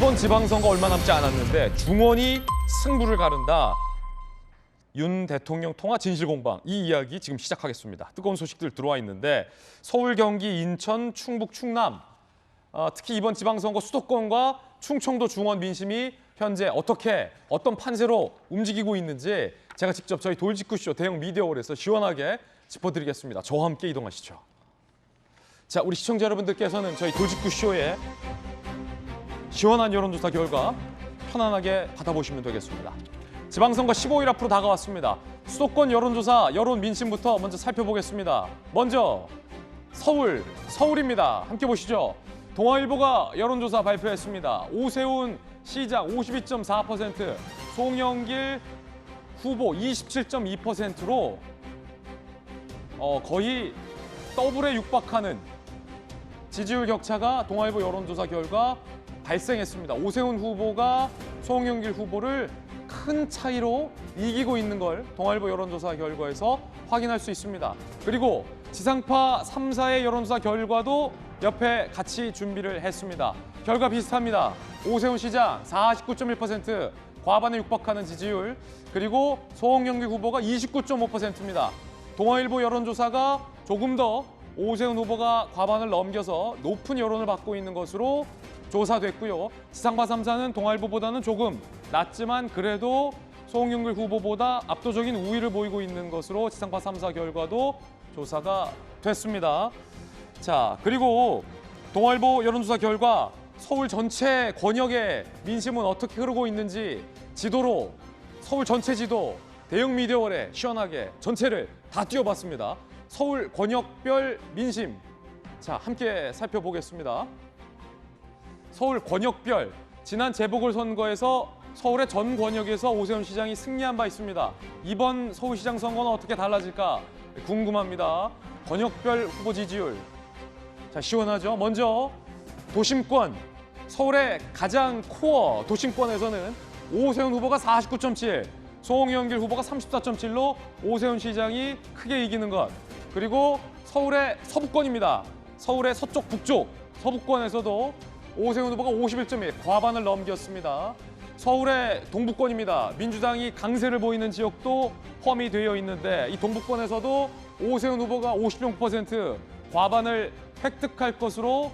이번 지방선거 얼마 남지 않았는데 중원이 승부를 가른다. 윤 대통령 통화 진실공방, 이 이야기 지금 시작하겠습니다. 뜨거운 소식들 들어와 있는데 서울, 경기, 인천, 충북, 충남 특히 이번 지방선거 수도권과 충청도 중원 민심이 현재 어떤 판세로 움직이고 있는지 제가 직접 저희 돌직구쇼 대형 미디어홀에서 시원하게 짚어드리겠습니다. 저와 함께 이동하시죠. 자, 우리 시청자 여러분들께서는 저희 돌직구쇼의 시원한 여론조사 결과 편안하게 받아보시면 되겠습니다. 지방선거 15일 앞으로 다가왔습니다. 수도권 여론조사, 여론 민심부터 먼저 살펴보겠습니다. 먼저 서울입니다. 함께 보시죠. 동아일보가 여론조사 발표했습니다. 오세훈 시장 52.4%, 송영길 후보 27.2%로 거의 더블에 육박하는 지지율 격차가 동아일보 여론조사 결과 발생했습니다. 오세훈 후보가 송영길 후보를 큰 차이로 이기고 있는 걸 동아일보 여론조사 결과에서 확인할 수 있습니다. 그리고 지상파 3사의 여론조사 결과도 옆에 같이 준비를 했습니다. 결과 비슷합니다. 오세훈 시장 49.1%, 과반에 육박하는 지지율, 그리고 송영길 후보가 29.5%입니다. 동아일보 여론조사가 조금 더 오세훈 후보가 과반을 넘겨서 높은 여론을 받고 있는 것으로 조사됐고요. 지상파 3사는 동아일보보다는 조금 낮지만 그래도 송영길 후보보다 압도적인 우위를 보이고 있는 것으로 지상파 3사 결과도 조사가 됐습니다. 자, 그리고 동아일보 여론조사 결과 서울 전체 권역의 민심은 어떻게 흐르고 있는지 지도로 서울 전체 지도 대형 미디어홀에 시원하게 전체를 다 띄워봤습니다. 서울 권역별 민심, 자, 함께 살펴보겠습니다. 서울 권역별, 지난 재보궐선거에서 서울의 전 권역에서 오세훈 시장이 승리한 바 있습니다. 이번 서울시장 선거는 어떻게 달라질까 궁금합니다. 권역별 후보 지지율, 자, 시원하죠? 먼저 도심권, 서울의 가장 코어 도심권에서는 오세훈 후보가 49.7, 송영길 후보가 34.7로 오세훈 시장이 크게 이기는 것. 그리고 서울의 서부권입니다. 서울의 서쪽, 북쪽, 서부권에서도 오세훈 후보가 51.1, 과반을 넘겼습니다. 서울의 동부권입니다. 민주당이 강세를 보이는 지역도 포함이 되어 있는데 이 동부권에서도 오세훈 후보가 50.9%, 과반을 획득할 것으로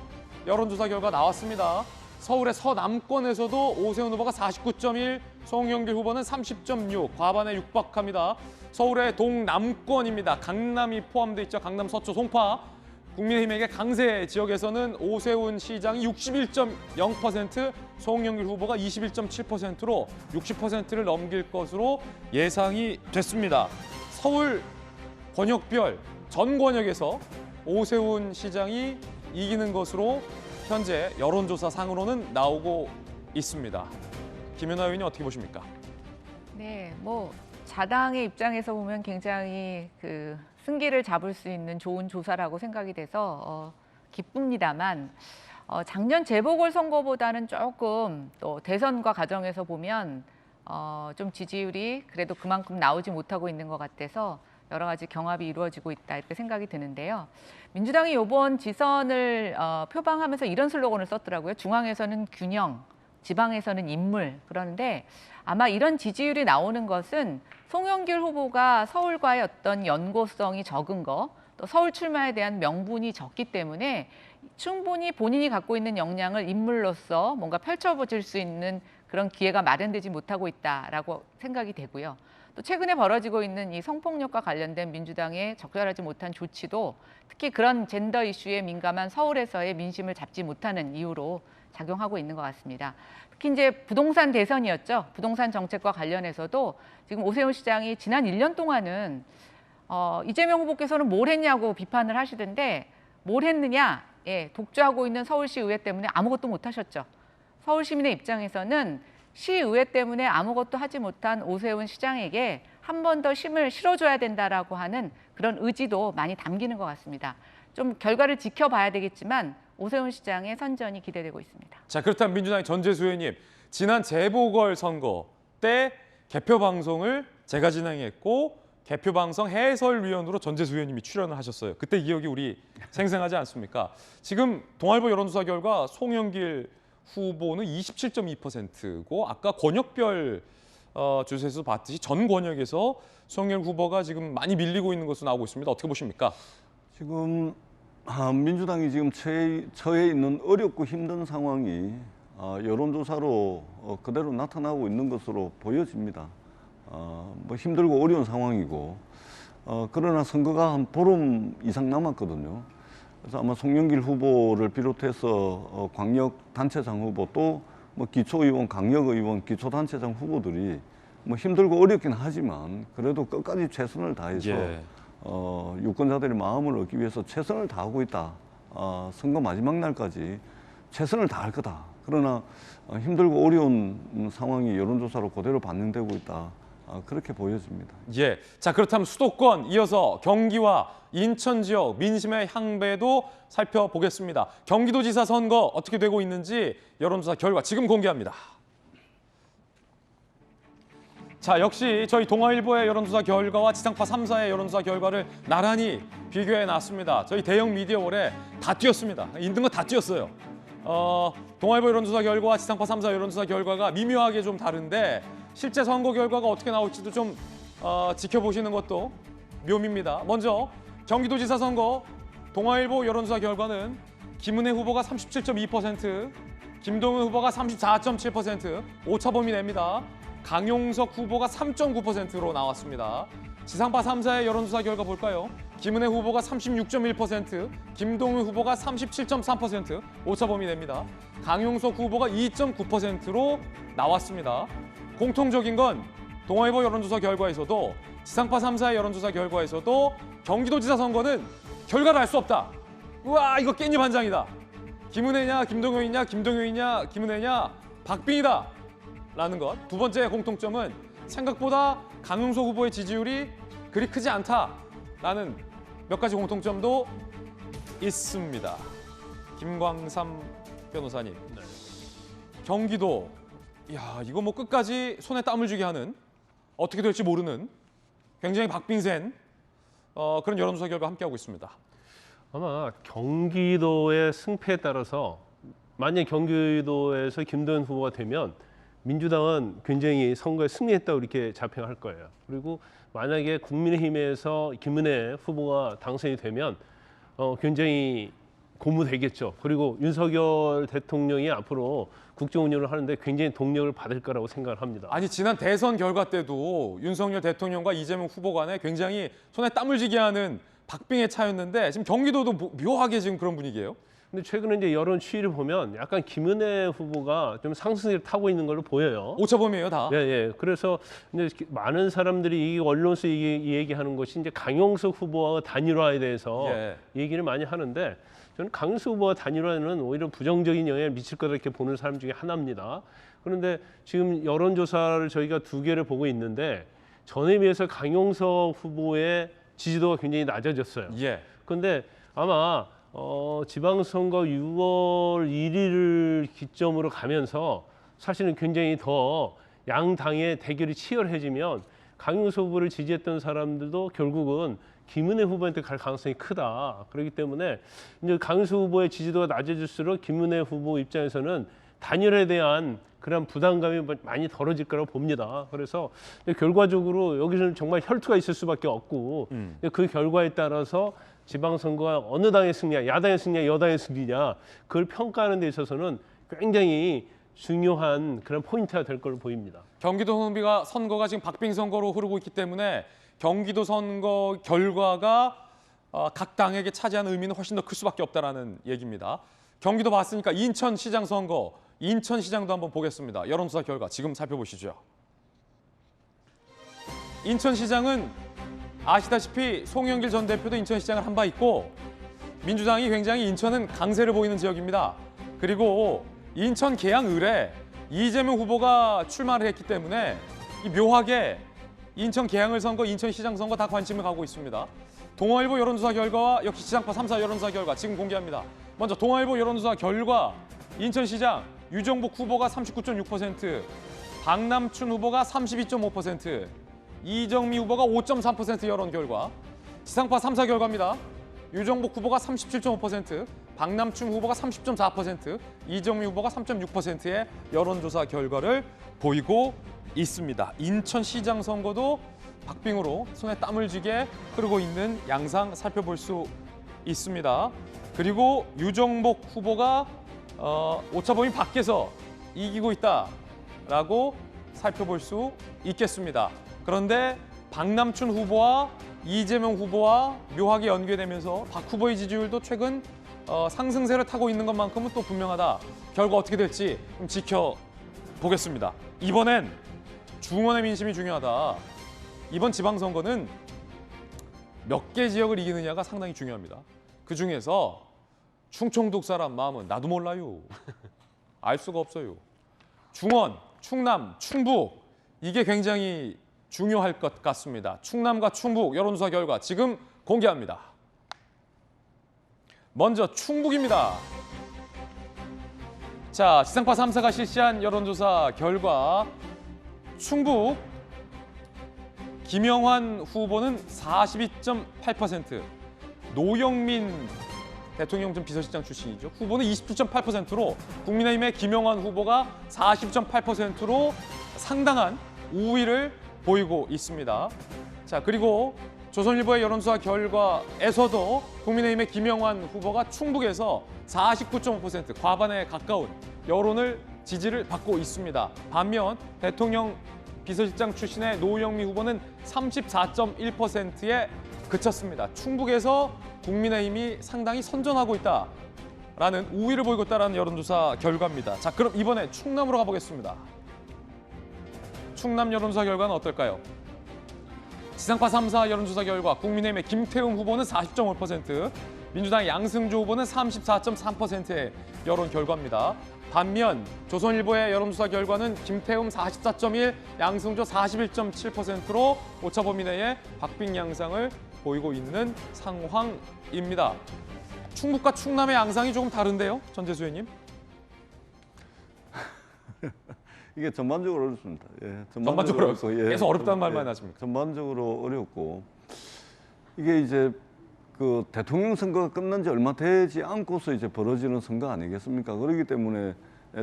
여론조사 결과 나왔습니다. 서울의 서남권에서도 오세훈 후보가 49.1, 송영길 후보는 30.6, 과반에 육박합니다. 서울의 동남권입니다. 강남이 포함되어 있죠. 강남 서초 송파. 국민의힘에게 강세 지역에서는 오세훈 시장이 61.0%, 송영길 후보가 21.7%로 60%를 넘길 것으로 예상이 됐습니다. 서울 권역별 전 권역에서 오세훈 시장이 이기는 것으로 현재 여론조사 상으로는 나오고 있습니다. 김연아 의원님 어떻게 보십니까? 네, 자당의 입장에서 보면 굉장히 승기를 잡을 수 있는 좋은 조사라고 생각이 돼서 기쁩니다만 작년 재보궐선거보다는 조금 또 대선과 과정에서 보면 좀 지지율이 그래도 그만큼 나오지 못하고 있는 것 같아서 여러 가지 경합이 이루어지고 있다 이렇게 생각이 드는데요. 민주당이 이번 지선을 표방하면서 이런 슬로건을 썼더라고요. 중앙에서는 균형, 지방에서는 인물. 그러는데 아마 이런 지지율이 나오는 것은 송영길 후보가 서울과의 어떤 연고성이 적은 거, 또 서울 출마에 대한 명분이 적기 때문에 충분히 본인이 갖고 있는 역량을 인물로서 뭔가 펼쳐보질 수 있는 그런 기회가 마련되지 못하고 있다라고 생각이 되고요. 또 최근에 벌어지고 있는 이 성폭력과 관련된 민주당의 적절하지 못한 조치도 특히 그런 젠더 이슈에 민감한 서울에서의 민심을 잡지 못하는 이유로 작용하고 있는 것 같습니다. 특히 이제 부동산 대선이었죠. 부동산 정책과 관련해서도 지금 오세훈 시장이 지난 1년 동안은 이재명 후보께서는 뭘 했냐고 비판을 하시던데 뭘 했느냐? 예, 독주하고 있는 서울시 의회 때문에 아무것도 못 하셨죠. 서울 시민의 입장에서는 시의회 때문에 아무것도 하지 못한 오세훈 시장에게 한 번 더 힘을 실어줘야 된다라고 하는 그런 의지도 많이 담기는 것 같습니다. 좀 결과를 지켜봐야 되겠지만 오세훈 시장의 선전이 기대되고 있습니다. 자, 그렇다면 민주당의 전재수 의원님, 지난 재보궐선거 때 개표 방송을 제가 진행했고 개표 방송 해설위원으로 전재수 의원님이 출연을 하셨어요. 그때 기억이 우리 생생하지 않습니까? 지금 동아일보 여론조사 결과 송영길 후보는 27.2%고 아까 권역별 주세에서 봤듯이 전 권역에서 송영길 후보가 지금 많이 밀리고 있는 것으로 나오고 있습니다. 어떻게 보십니까? 지금 민주당이 지금 처해 있는 어렵고 힘든 상황이 여론조사로 그대로 나타나고 있는 것으로 보여집니다. 뭐 힘들고 어려운 상황이고 그러나 선거가 한 보름 이상 남았거든요. 그래서 아마 송영길 후보를 비롯해서 광역단체장 후보 또 뭐 기초의원, 강력의원, 기초단체장 후보들이 뭐 힘들고 어렵긴 하지만 그래도 끝까지 최선을 다해서 예. 유권자들의 마음을 얻기 위해서 최선을 다하고 있다. 선거 마지막 날까지 최선을 다할 거다. 그러나 힘들고 어려운 상황이 여론조사로 그대로 반영되고 있다. 그렇게 보여집니다. 예. 자, 그렇다면 수도권 이어서 경기와 인천 지역 민심의 향배도 살펴보겠습니다. 경기도지사 선거 어떻게 되고 있는지 여론조사 결과 지금 공개합니다. 자, 역시 저희 동아일보의 여론조사 결과와 지상파 3사의 여론조사 결과를 나란히 비교해 놨습니다. 저희 대형 미디어월에 다 띄었습니다. 있는 거 다 띄었어요. 동아일보 여론조사 결과와 지상파 3사 여론조사 결과가 미묘하게 좀 다른데 실제 선거 결과가 어떻게 나올지도 좀 지켜보시는 것도 묘미입니다. 먼저 경기도지사 선거 동아일보 여론조사 결과는 김은혜 후보가 37.2%, 김동연 후보가 34.7%, 오차 범위 냅니다. 강용석 후보가 3.9%로 나왔습니다. 지상파 3사의 여론조사 결과 볼까요? 김은혜 후보가 36.1%, 김동연 후보가 37.3%, 오차 범위 냅니다. 강용석 후보가 2.9%로 나왔습니다. 공통적인 건 동아일보 여론조사 결과에서도 지상파 3사의 여론조사 결과에서도 경기도지사 선거는 결과를 알 수 없다. 우와, 이거 깻잎 한 장이다. 김은혜냐 김동연이냐 김동연이냐 김은혜냐 박빙이다 라는 것. 두 번째 공통점은 생각보다 강용석 후보의 지지율이 그리 크지 않다라는 몇 가지 공통점도 있습니다. 김광삼 변호사님. 네. 경기도, 야, 이거 뭐 끝까지 손에 땀을 쥐게 하는, 어떻게 될지 모르는 굉장히 박빙센 그런 여론조사 결과 함께하고 있습니다. 아마 경기도의 승패에 따라서 만약 경기도에서 김도연 후보가 되면 민주당은 굉장히 선거에 승리했다고 이렇게 자평할 거예요. 그리고 만약에 국민의힘에서 김은혜 후보가 당선이 되면 굉장히 고무되겠죠. 그리고 윤석열 대통령이 앞으로 국정 운영을 하는데 굉장히 동력을 받을 거라고 생각을 합니다. 아니, 지난 대선 결과 때도 윤석열 대통령과 이재명 후보 간에 굉장히 손에 땀을 쥐게 하는 박빙의 차였는데 지금 경기도도 묘하게 지금 그런 분위기예요. 근데 최근에 이제 여론 추이를 보면 약간 김은혜 후보가 좀 상승세를 타고 있는 걸로 보여요. 오차범위예요, 다. 예, 예. 그래서 이제 많은 사람들이 이 언론에서 얘기하는 것이 이제 강용석 후보와 단일화에 대해서 예. 얘기를 많이 하는데 저는 강용석 후보와 단일화는 오히려 부정적인 영향을 미칠 거다 이렇게 보는 사람 중에 하나입니다. 그런데 지금 여론조사를 저희가 두 개를 보고 있는데 전에 비해서 강용석 후보의 지지도가 굉장히 낮아졌어요. 예. 그런데 아마 지방선거 6월 1일을 기점으로 가면서 사실은 굉장히 더 양당의 대결이 치열해지면 강용석 후보를 지지했던 사람들도 결국은 김은혜 후보한테 갈 가능성이 크다. 그렇기 때문에 이제 강용석 후보의 지지도가 낮아질수록 김은혜 후보 입장에서는 단일화에 대한 그런 부담감이 많이 덜어질 거라고 봅니다. 그래서 결과적으로 여기서는 정말 혈투가 있을 수밖에 없고 그 결과에 따라서 지방선거가 어느 당의 승리냐, 야당의 승리냐, 여당의 승리냐 그걸 평가하는 데 있어서는 굉장히 중요한 그런 포인트가 될 걸로 보입니다. 경기도 선거가 지금 박빙 선거로 흐르고 있기 때문에 경기도 선거 결과가 각 당에게 차지하는 의미는 훨씬 더 클 수밖에 없다라는 얘기입니다. 경기도 봤으니까 인천시장 선거, 인천시장도 한번 보겠습니다. 여론조사 결과 지금 살펴보시죠. 인천시장은 아시다시피 송영길 전 대표도 인천시장을 한 바 있고 민주당이 굉장히 인천은 강세를 보이는 지역입니다. 그리고 인천 계양을에 이재명 후보가 출마를 했기 때문에 묘하게 인천 계양을 선거, 인천시장 선거 다 관심을 가고 있습니다. 동아일보 여론조사 결과와 역시 지상파 3사 여론조사 결과 지금 공개합니다. 먼저 동아일보 여론조사 결과 인천시장 유정복 후보가 39.6%, 박남춘 후보가 32.5%, 이정미 후보가 5.3% 여론 결과. 지상파 3사 결과입니다. 유정복 후보가 37.5%, 박남춘 후보가 30.4%, 이정미 후보가 3.6%의 여론조사 결과를 보이고 있습니다. 인천시장 선거도 박빙으로 손에 땀을 쥐게 흐르고 있는 양상 살펴볼 수 있습니다. 그리고 유정복 후보가 오차 범위 밖에서 이기고 있다라고 살펴볼 수 있겠습니다. 그런데 박남춘 후보와 이재명 후보와 묘하게 연계되면서 박 후보의 지지율도 최근 상승세를 타고 있는 것만큼은 또 분명하다. 결과 어떻게 될지 좀 지켜보겠습니다. 이번엔 중원의 민심이 중요하다. 이번 지방선거는 몇 개 지역을 이기느냐가 상당히 중요합니다. 그중에서 충청도 사람 마음은 나도 몰라요. 알 수가 없어요. 중원, 충남, 충북 이게 굉장히 중요할 것 같습니다. 충남과 충북 여론조사 결과 지금 공개합니다. 먼저 충북입니다. 자, 지상파 3사가 실시한 여론조사 결과 충북 김영환 후보는 42.8%, 노영민 대통령 전 비서실장 출신이죠. 후보는 27.8%로 국민의힘의 김영환 후보가 40.8%로 상당한 우위를 보이고 있습니다. 자, 그리고 조선일보의 여론조사 결과에서도 국민의힘의 김영환 후보가 충북에서 49.5% 과반에 가까운 여론을 지지를 받고 있습니다. 반면 대통령 비서실장 출신의 노영민 후보는 34.1%에 그쳤습니다. 충북에서 국민의힘이 상당히 선전하고 있다라는 우위를 보이고 있다는 여론조사 결과입니다. 자, 그럼 이번에 충남으로 가보겠습니다. 충남 여론조사 결과는 어떨까요? 지상파 3사 여론조사 결과 국민의힘의 김태흠 후보는 40.5%, 민주당의 양승조 후보는 34.3%의 여론 결과입니다. 반면 조선일보의 여론조사 결과는 김태흠 44.1, 양승조 41.7%로 오차 범위 내에 박빙 양상을 보이고 있는 상황입니다. 충북과 충남의 양상이 조금 다른데요, 전재수 의원님? 이게 전반적으로 어렵습니다. 예, 전반적으로 어렵고, 예, 계속 어렵다는 말만 예, 하십니까? 전반적으로 어렵고 이게 이제 그 대통령 선거가 끝난 지 얼마 되지 않고서 이제 벌어지는 선거 아니겠습니까? 그렇기 때문에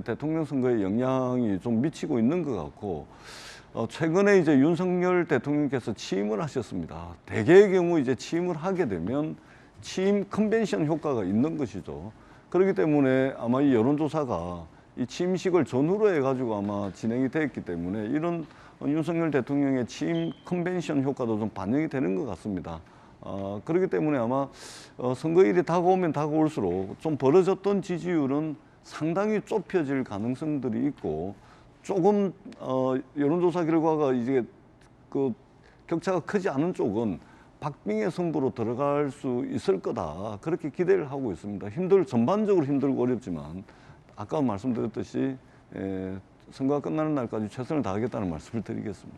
대통령 선거에 영향이 좀 미치고 있는 것 같고 최근에 이제 윤석열 대통령께서 취임을 하셨습니다. 대개의 경우 이제 취임을 하게 되면 취임 컨벤션 효과가 있는 것이죠. 그렇기 때문에 아마 이 여론조사가 이 취임식을 전후로 해가지고 아마 진행이 됐기 때문에 이런 윤석열 대통령의 취임 컨벤션 효과도 좀 반영이 되는 것 같습니다. 그렇기 때문에 아마 선거일이 다가오면 다가올수록 좀 벌어졌던 지지율은 상당히 좁혀질 가능성들이 있고 조금 여론조사 결과가 이제 그 격차가 크지 않은 쪽은 박빙의 승부로 들어갈 수 있을 거다 그렇게 기대를 하고 있습니다. 전반적으로 힘들고 어렵지만 아까 말씀드렸듯이 선거가 끝나는 날까지 최선을 다하겠다는 말씀을 드리겠습니다.